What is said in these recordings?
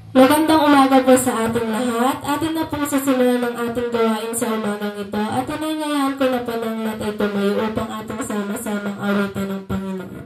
Magandang umaga po sa ating lahat. Atin na pong sisimulan ng ating gawain sa umagang ito at inanyayahan ko na po ng lahat ay tumayo upang ating sama-samang awitan ng Panginoon.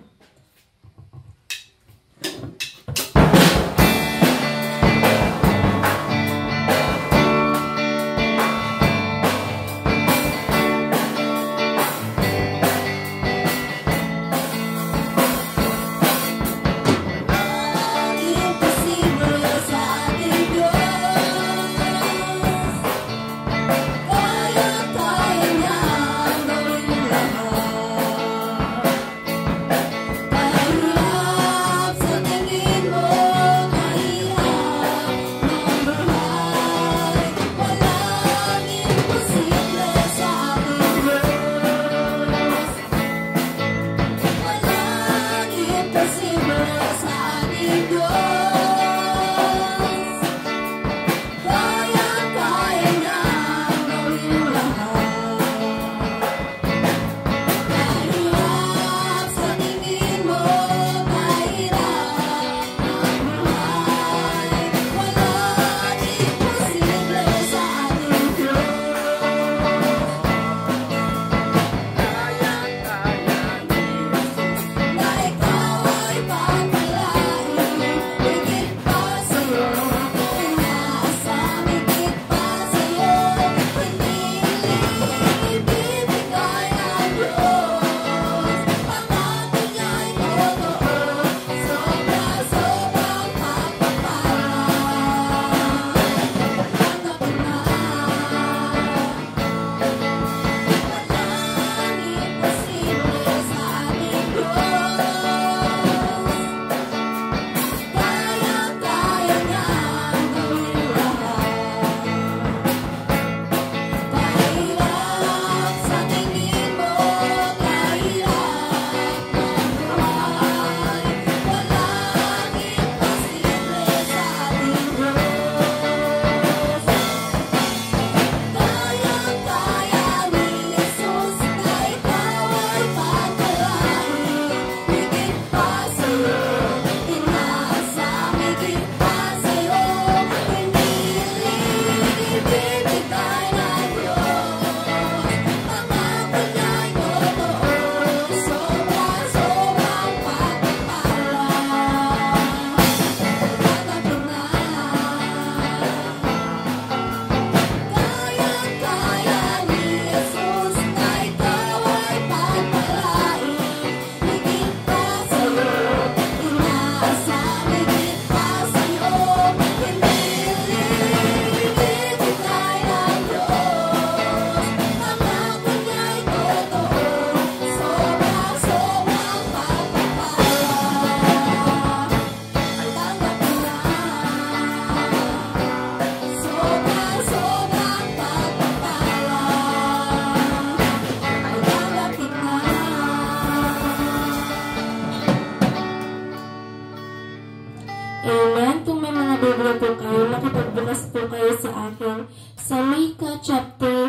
Amen. Kung may mga Biblia po kayo, makipagbukas po kayo sa akin sa Micah chapter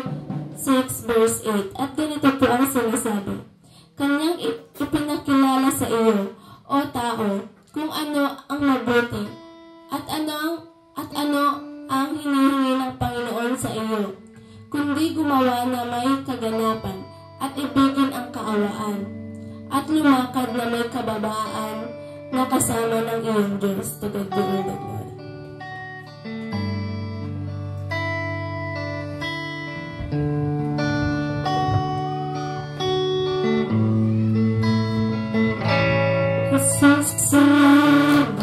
6 verse 8. At ganito po ang sinasabi. Kanyang ipinakilala sa iyo, o tao, kung ano ang mabuti at ano ang hinihingi ng Panginoon sa iyo, kundi gumawa na may kaganapan at ibigin ang kaawaan at lumakad na may kababaan na kasama ng iyong Diyos. To God be all the glory. Jesus, salamat,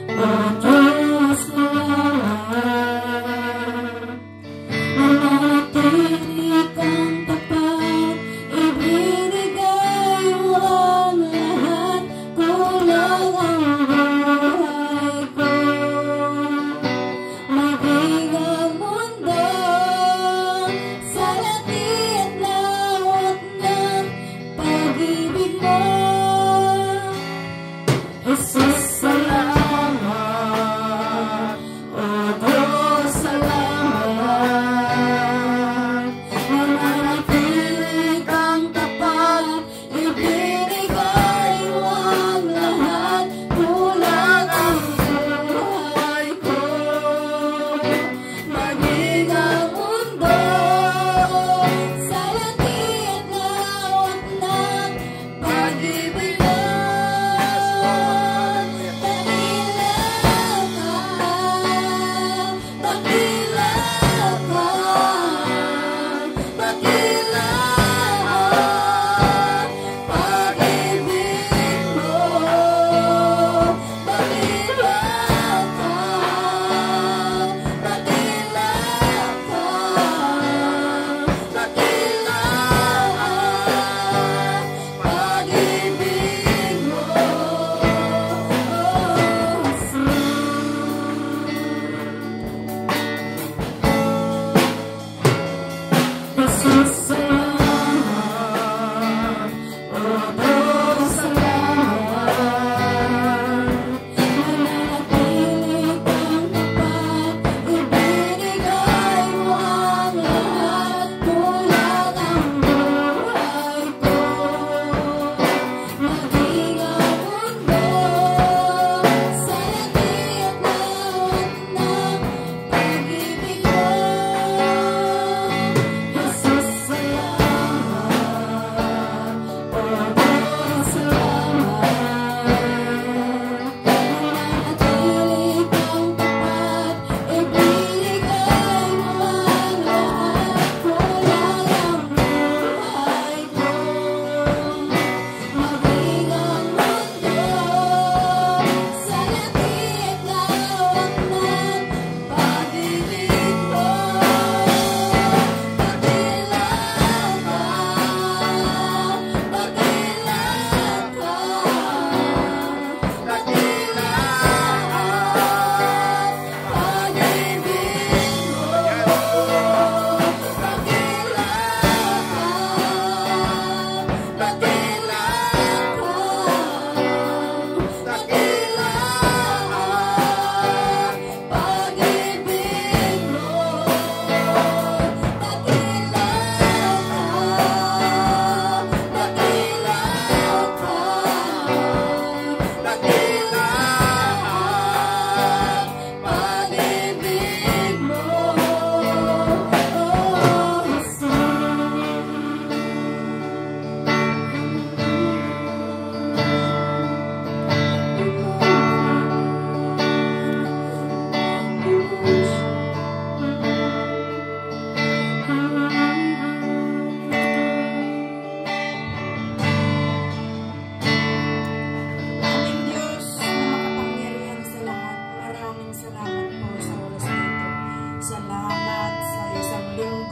o Diyos lahat, manatili kang tapat, ibinigay mo ang lahat, kulang ang buhay.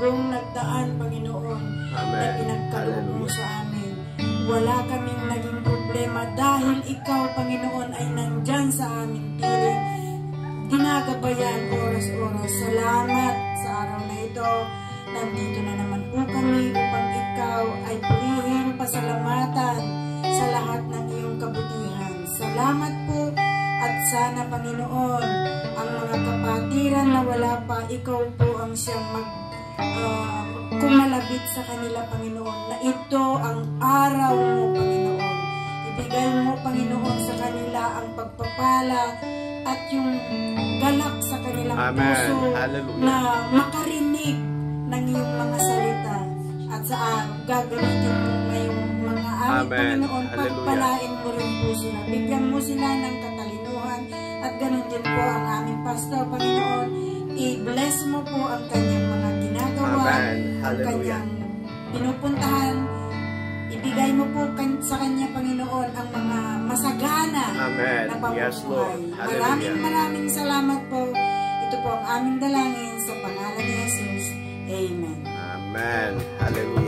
linggong nagdaan, Panginoon, na pinagkaloob mo sa amin. Wala kaming naging problema dahil Ikaw, Panginoon, ay nandyan sa aming piling. Ginagabayan oras-oras. Salamat sa araw na ito. Nandito na naman po kami upang Ikaw ay purihin, pasalamatan sa lahat ng iyong kabutihan. Salamat po at sana, Panginoon, ang mga kapatiran na wala pa, Ikaw po ang siyang kumalabit sa kanila, Panginoon, na ito ang araw mo, Panginoon. Ibigay mo, Panginoon, sa kanila ang pagpapala at yung galak sa kanilang puso na makarinig ng iyong mga salita at sa gagamitin mo ngayong mga amin, Panginoon, pagpalain mo rin po sila. Bigyan mo sila ng katalinuhan at ganun din po ang aming pastor, Panginoon. I-bless mo po ang kanyang mga ginagawa, ang kanyang pinupuntahan. Ibigay mo po sa kanya, Panginoon, ang mga masagana na pamumuhay. Maraming salamat po. Ito po ang aming dalangin sa pangalan ni Jesus. Amen. Amen. Hallelujah.